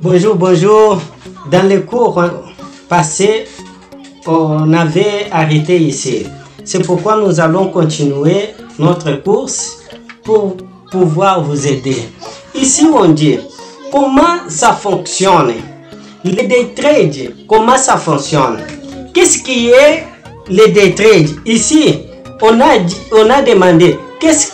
Bonjour, bonjour. Dans le cours passé, on avait arrêté ici. C'est pourquoi nous allons continuer notre course pour pouvoir vous aider. Ici, on dit comment ça fonctionne. Le day trade, comment ça fonctionne. Qu'est-ce qui est le day trade? Ici, on a demandé qu'est-ce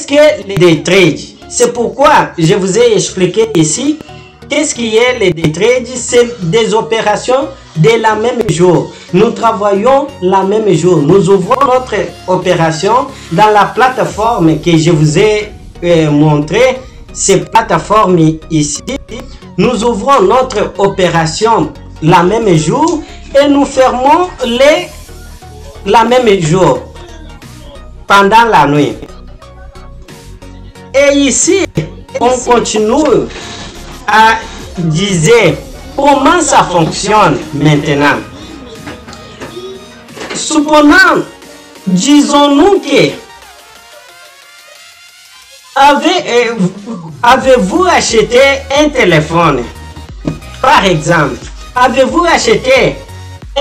que le day trade. C'est pourquoi je vous ai expliqué ici qu'est-ce qui est le day trade. C'est des opérations de la même jour. Nous travaillons la même jour. Nous ouvrons notre opération dans la plateforme que je vous ai montré. Cette plateforme ici, nous ouvrons notre opération la même jour et nous fermons la même jour pendant la nuit. Et ici, on continue à dire comment ça fonctionne maintenant. Supposons, disons-nous que avez-vous acheté un téléphone? Par exemple, avez-vous acheté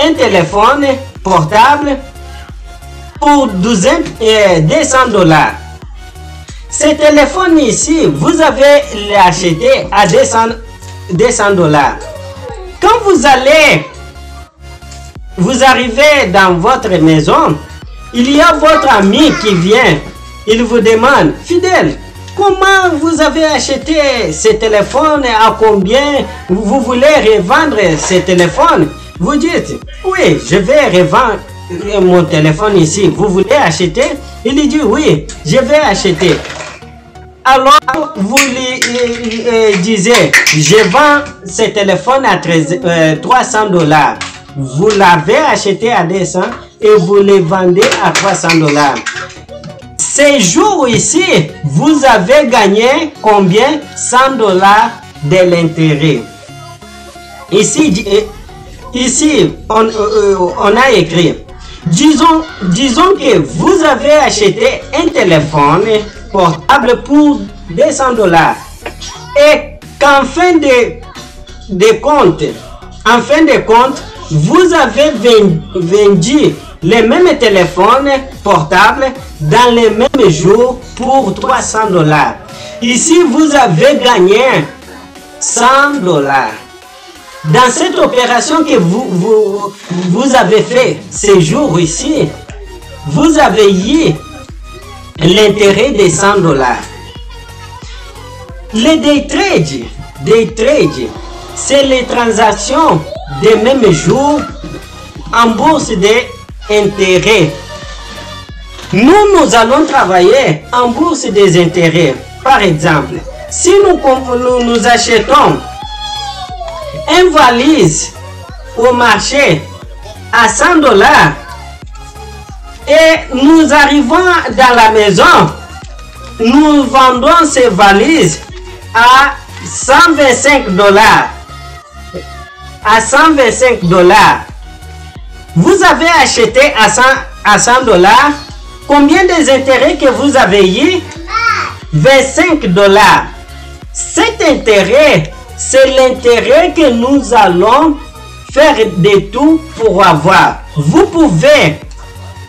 un téléphone portable pour 200 $? Ce téléphone ici, vous avez l'acheté à 200 $. Quand vous arrivez dans votre maison, il y a votre ami qui vient. Il vous demande, fidèle, comment vous avez acheté ce téléphone, à combien vous voulez revendre ce téléphone? Vous dites, oui, je vais revendre mon téléphone ici. Vous voulez acheter? Il dit, oui, je vais acheter. Alors, vous lui disiez, je vends ce téléphone à 300 $. Vous l'avez acheté à 200 et vous le vendez à 300 $. Ces jours ici, vous avez gagné combien? 100 $ de l'intérêt. Ici, on a écrit, disons que vous avez acheté un téléphone portable pour 200 $ et qu'en fin de compte, vous avez vendu les mêmes téléphones portables dans les mêmes jours pour 300 $. Ici, vous avez gagné 100 $. Dans cette opération que vous avez fait ces jours ici, vous avez eu l'intérêt de 100 $. Le day trade, c'est les transactions des mêmes jours en bourse d'intérêt. Nous allons travailler en bourse des intérêts. Par exemple, si nous achetons une valise au marché à 100 $ et nous arrivons dans la maison, nous vendons ces valises à 125 $. À 125 $. Vous avez acheté à 100 $. Combien des intérêts que vous avez eu? 25 $. Cet intérêt, c'est l'intérêt que nous allons faire de tout pour avoir. Vous pouvez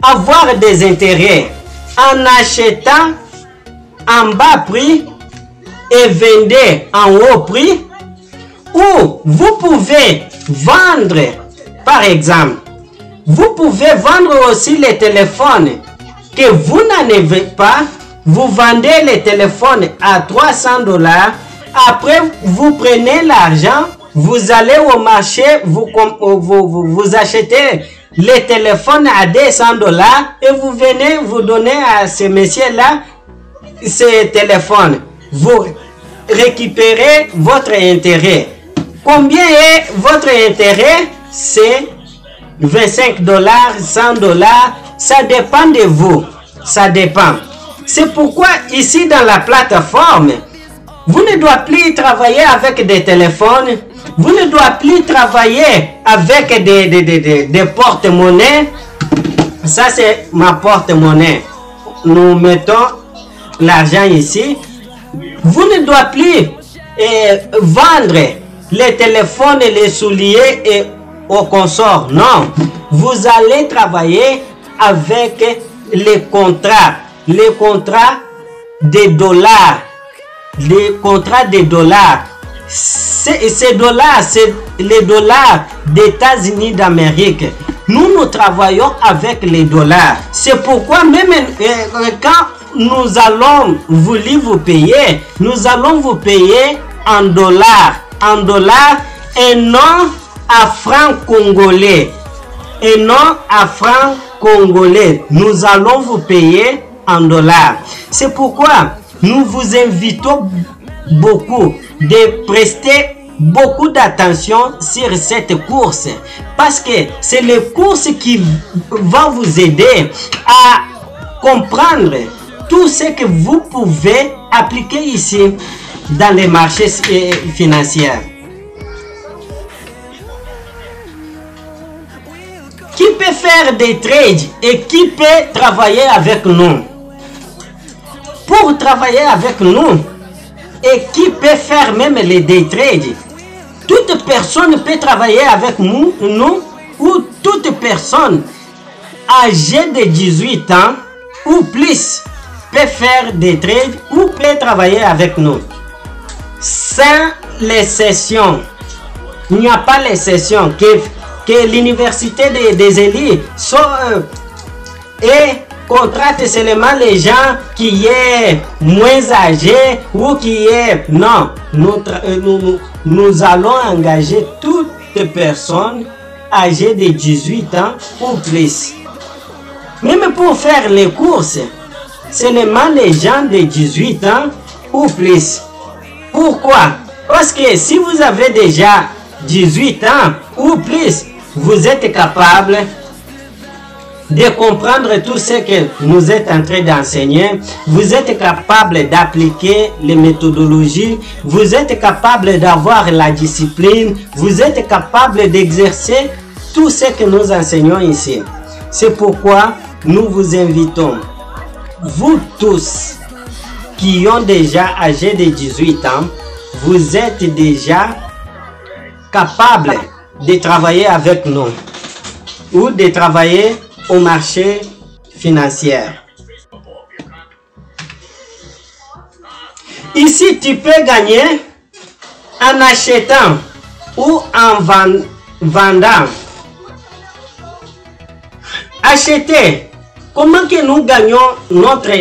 avoir des intérêts en achetant en bas prix et vendre en haut prix, ou vous pouvez vendre, par exemple, vous pouvez vendre aussi les téléphones que vous n'en avez pas. Vous vendez les téléphones à 300 $. Après, vous prenez l'argent, vous allez au marché, vous achetez les téléphones à 200 $ et vous venez vous donner à ce monsieur-là ces téléphones. Vous récupérez votre intérêt. Combien est votre intérêt? C'est 25 $, 100 $, ça dépend de vous. Ça dépend. C'est pourquoi ici dans la plateforme, vous ne doivez plus travailler avec des téléphones. Vous ne doivez plus travailler avec des porte-monnaies. Ça, c'est ma porte-monnaie. Nous mettons l'argent ici. Vous ne doivez plus vendre les téléphones et les souliers et au consort. Non, vous allez travailler avec les contrats des dollars. Les contrats des dollars. Ces dollars, c'est les dollars des États-Unis d'Amérique. Nous travaillons avec les dollars. C'est pourquoi même quand nous allons vous payer, nous allons vous payer en dollars, et non à francs congolais, nous allons vous payer en dollars. C'est pourquoi nous vous invitons beaucoup de prester beaucoup d'attention sur cette course, parce que c'est les courses qui vont vous aider à comprendre tout ce que vous pouvez appliquer ici dans les marchés financiers. Qui peut faire des trades et qui peut travailler avec nous? Pour travailler avec nous, et qui peut faire même les day trades? Toute personne peut travailler avec nous ou toute personne âgée de 18 ans ou plus peut faire des trades ou peut travailler avec nous. Sans les sessions, il n'y a pas les sessions que l'université des élites et contrate seulement les gens qui est moins âgés ou qui est... Non, nous allons engager toutes les personnes âgées de 18 ans ou plus. Même pour faire les courses, seulement les gens de 18 ans ou plus. Pourquoi? Parce que si vous avez déjà 18 ans ou plus, vous êtes capable de comprendre tout ce que nous êtes en train d'enseigner. Vous êtes capable d'appliquer les méthodologies. Vous êtes capable d'avoir la discipline. Vous êtes capable d'exercer tout ce que nous enseignons ici. C'est pourquoi nous vous invitons, vous tous qui ont déjà âgé de 18 ans, vous êtes déjà capables de travailler avec nous ou de travailler au marché financier. Ici, tu peux gagner en achetant ou en vendant. Acheter. Comment que nous gagnons notre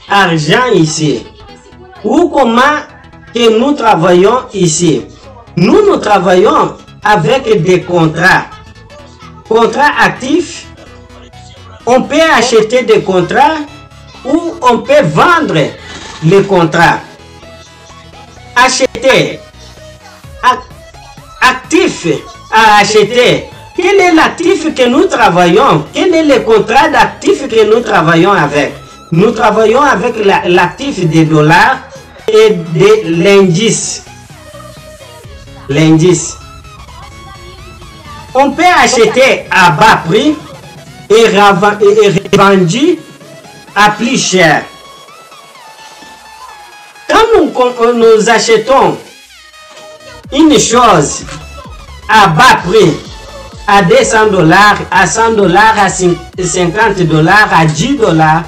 argent ici? Ou comment que nous travaillons ici? Nous travaillons avec des contrats. Contrats actifs. On peut acheter des contrats ou on peut vendre les contrats. Acheter. Actif à acheter. Quel est l'actif que nous travaillons? Quel est le contrat d'actif que nous travaillons avec? Nous travaillons avec l'actif des dollars et de l'indice. L'indice. On peut acheter à bas prix et revendu à plus cher. Quand nous achetons une chose à bas prix, à 200 $, à 100 $, à 50 $, à 10 $,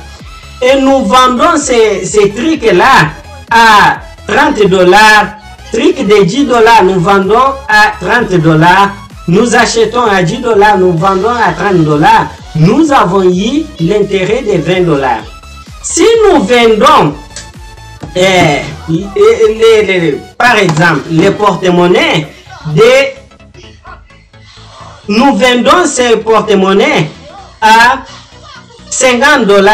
et nous vendons ces trucs-là à 30 $, trucs de 10 $, nous vendons à 30 $, nous achetons à 10 $, nous vendons à 30 $, nous avons eu l'intérêt de 20 $. Si nous vendons, par exemple, les porte-monnaies, nous vendons ces porte-monnaies à 50 $.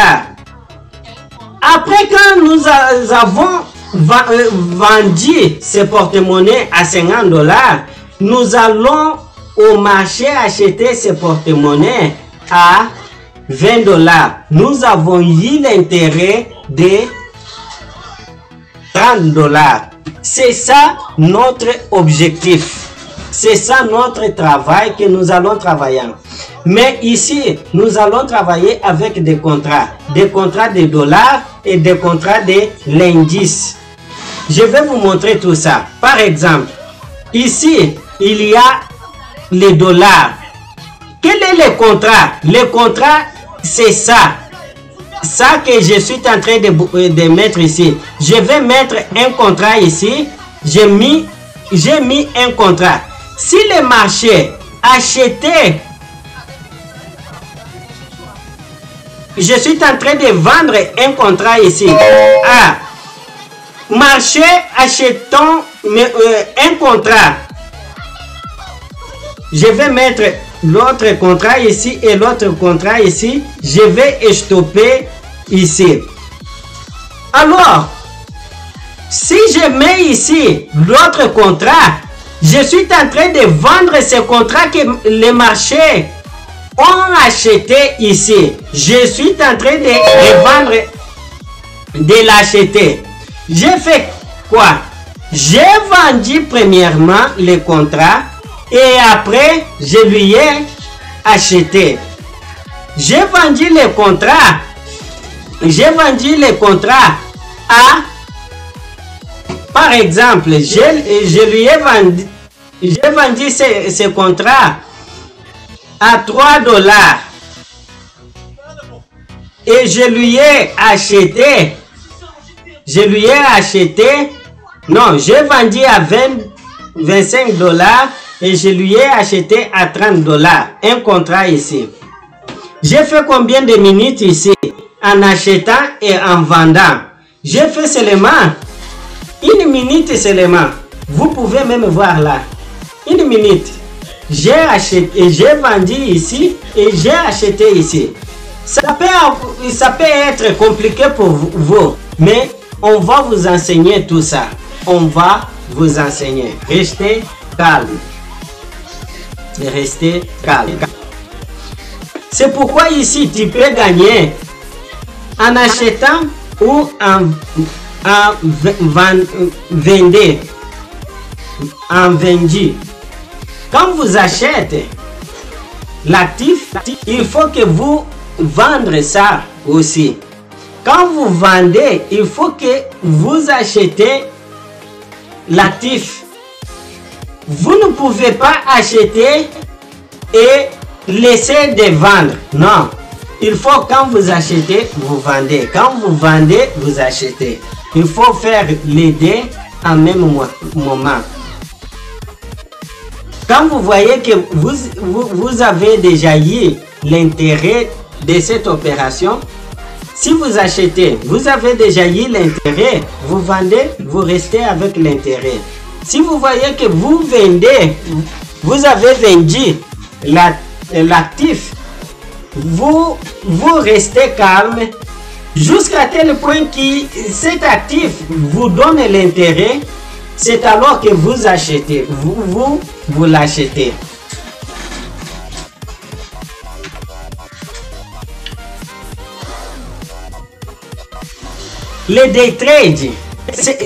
Après, quand nous avons vendu ces porte-monnaies à 50 $, nous allons au marché acheter ces porte-monnaies à 20 $. Nous avons eu l'intérêt de 30 $. C'est ça notre objectif. C'est ça notre travail que nous allons travailler. Mais ici, nous allons travailler avec des contrats de dollars et des contrats de l'indice. Je vais vous montrer tout ça. Par exemple, ici, il y a les dollars. Quel est le contrat? Le contrat, c'est ça. Ça que je suis en train de mettre ici. Je vais mettre un contrat ici. J'ai mis un contrat. Si le marché achetait, je suis en train de vendre un contrat ici. Ah, marché, achetons un contrat. Je vais mettre l'autre contrat ici et l'autre contrat ici. Je vais stopper ici. Alors, si je mets ici l'autre contrat, je suis en train de vendre ce contrat que les marchés ont acheté ici. Je suis en train de revendre, de l'acheter. J'ai fait quoi? J'ai vendu premièrement le contrat et après je lui ai acheté. J'ai vendu le contrat. J'ai vendu le contrat à, par exemple, je lui ai vendu, j'ai vendu ce contrat à 3 dollars et je lui ai acheté, non, j'ai vendu à 25 dollars et je lui ai acheté à 30 dollars, un contrat ici. J'ai fait combien de minutes ici en achetant et en vendant? J'ai fait seulement 1 minute seulement. Vous pouvez même voir là, 1 minute. J'ai acheté et j'ai vendu ici et j'ai acheté ici. Ça peut être compliqué pour vous, mais on va vous enseigner tout ça. On va vous enseigner. Restez calme. Restez calme. C'est pourquoi ici tu peux gagner en achetant ou en vendu. Quand vous achetez l'actif, il faut que vous vendez ça aussi. Quand vous vendez, il faut que vous achetez l'actif. Vous ne pouvez pas acheter et laisser de vendre. Non. Il faut, quand vous achetez, vous vendez. Quand vous vendez, vous achetez. Il faut faire les deux en même moment. Quand vous voyez que vous avez déjà eu l'intérêt de cette opération, si vous achetez, vous avez déjà eu l'intérêt, vous vendez, vous restez avec l'intérêt. Si vous voyez que vous vendez, vous avez vendu l'actif, vous restez calme jusqu'à tel point que cet actif vous donne l'intérêt. C'est alors que vous achetez, vous l'achetez. Le day trade,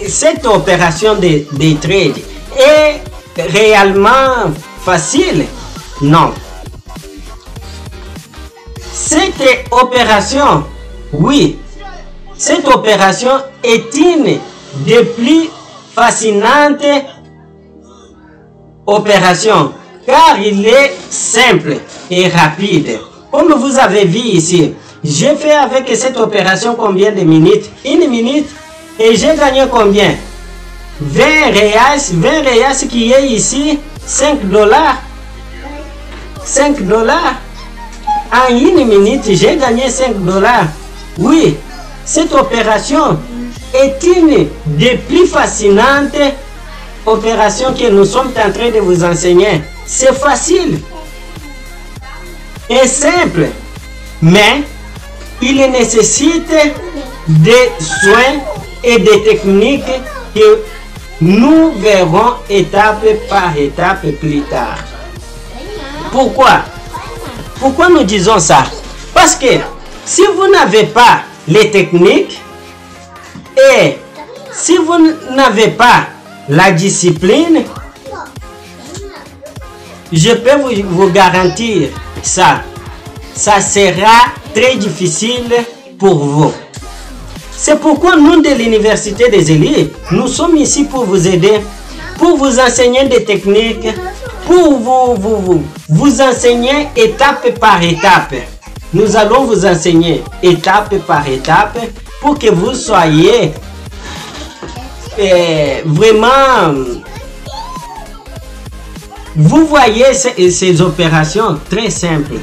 cette opération de day trade est réellement facile? Non. Cette opération, oui, cette opération est une des plus fascinantes opérations car il est simple et rapide. Comme vous avez vu ici, j'ai fait avec cette opération combien de minutes? 1 minute et j'ai gagné combien? 20 reals qui est ici, 5 dollars. 5 dollars. En 1 minute, j'ai gagné 5 dollars. Oui, cette opération est une des plus fascinantes opérations que nous sommes en train de vous enseigner. C'est facile et simple, mais il nécessite des soins et des techniques que nous verrons étape par étape plus tard. Pourquoi? Pourquoi nous disons ça? Parce que si vous n'avez pas les techniques et si vous n'avez pas la discipline, je peux vous garantir ça. Ça sera très difficile pour vous. C'est pourquoi nous de l'Université des Élites, nous sommes ici pour vous aider, pour vous enseigner des techniques, pour vous enseigner étape par étape. Nous allons vous enseigner étape par étape pour que vous soyez vraiment... Vous voyez ces opérations très simples.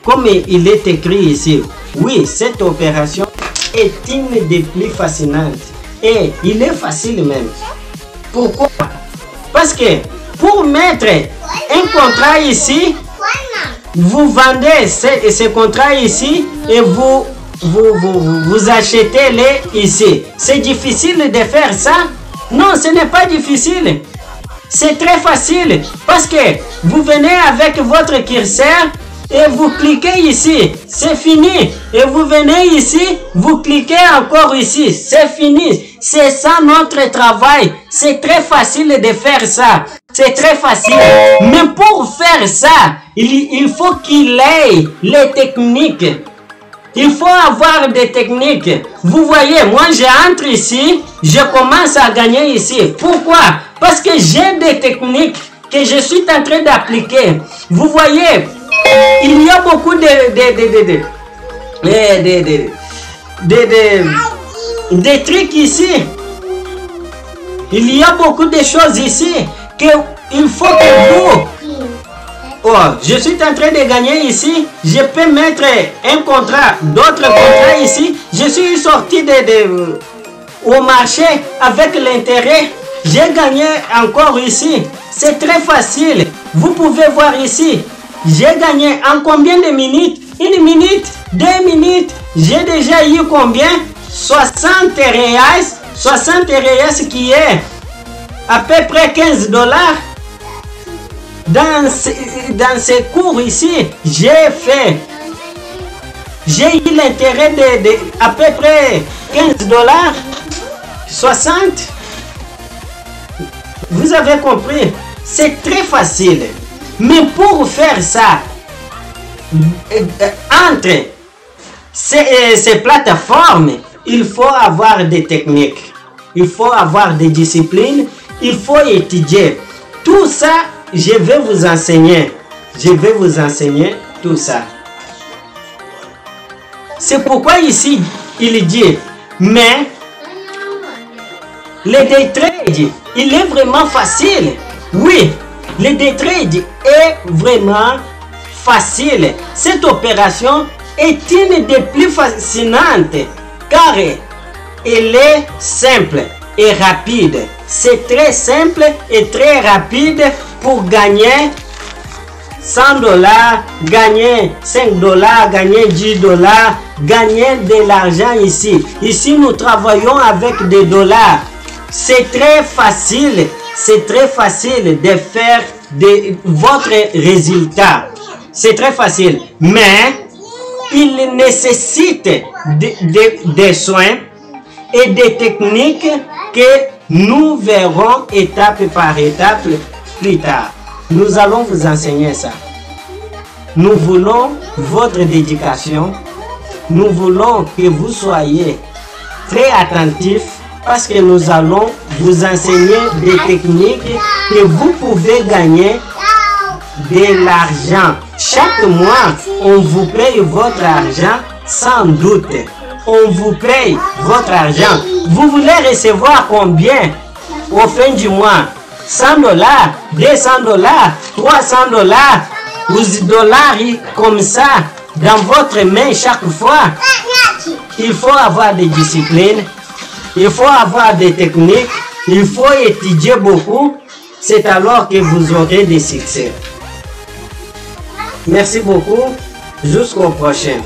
Comme il est écrit ici, oui, cette opération est une des plus fascinantes. Et il est facile même. Pourquoi? Parce que pour mettre un contrat ici, vous vendez ce contrat ici et vous achetez-les ici. C'est difficile de faire ça? Non, ce n'est pas difficile. C'est très facile parce que vous venez avec votre curseur et vous cliquez ici, c'est fini. Et vous venez ici, vous cliquez encore ici, c'est fini. C'est ça notre travail. C'est très facile de faire ça. C'est très facile. Mais pour faire ça, il faut qu'il ait les techniques. Il faut avoir des techniques. Vous voyez, moi j'entre ici, je commence à gagner ici. Pourquoi? Parce que j'ai des techniques que je suis en train d'appliquer. Vous voyez, il y a beaucoup de trucs ici. Il y a beaucoup de choses ici qu'il faut que vous... Oh, je suis en train de gagner ici. Je peux mettre un contrat, d'autres contrats ici. Je suis sorti au marché avec l'intérêt. J'ai gagné encore ici. C'est très facile. Vous pouvez voir ici. J'ai gagné en combien de minutes? 1 minute, 2 minutes. J'ai déjà eu combien? 60 reais. 60 reais qui est à peu près $15. Dans ces cours ici, j'ai eu l'intérêt de à peu près $15, 60. Vous avez compris? C'est très facile. Mais pour faire ça, entre ces plateformes, il faut avoir des techniques. Il faut avoir des disciplines. Il faut étudier. Tout ça, je vais vous enseigner. Je vais vous enseigner tout ça. C'est pourquoi ici, il dit, mais le day trade, il est vraiment facile. Oui, le day trade est vraiment facile. Cette opération est une des plus fascinantes car elle est simple et rapide. C'est très simple et très rapide pour gagner $100, gagner $5, gagner $10, gagner de l'argent ici. Ici, nous travaillons avec des dollars. C'est très facile de faire votre résultat. C'est très facile. Mais il nécessite des soins et des techniques que nous verrons étape par étape plus tard. Nous allons vous enseigner ça. Nous voulons votre dédication. Nous voulons que vous soyez très attentifs parce que nous allons vous enseigner des techniques que vous pouvez gagner de l'argent. Chaque mois, on vous paye votre argent sans doute. On vous paye votre argent. Vous voulez recevoir combien au fin du mois? $100, $200, $300, ou $10 comme ça dans votre main chaque fois. Il faut avoir des disciplines, il faut avoir des techniques, il faut étudier beaucoup. C'est alors que vous aurez des succès. Merci beaucoup. Jusqu'au prochain.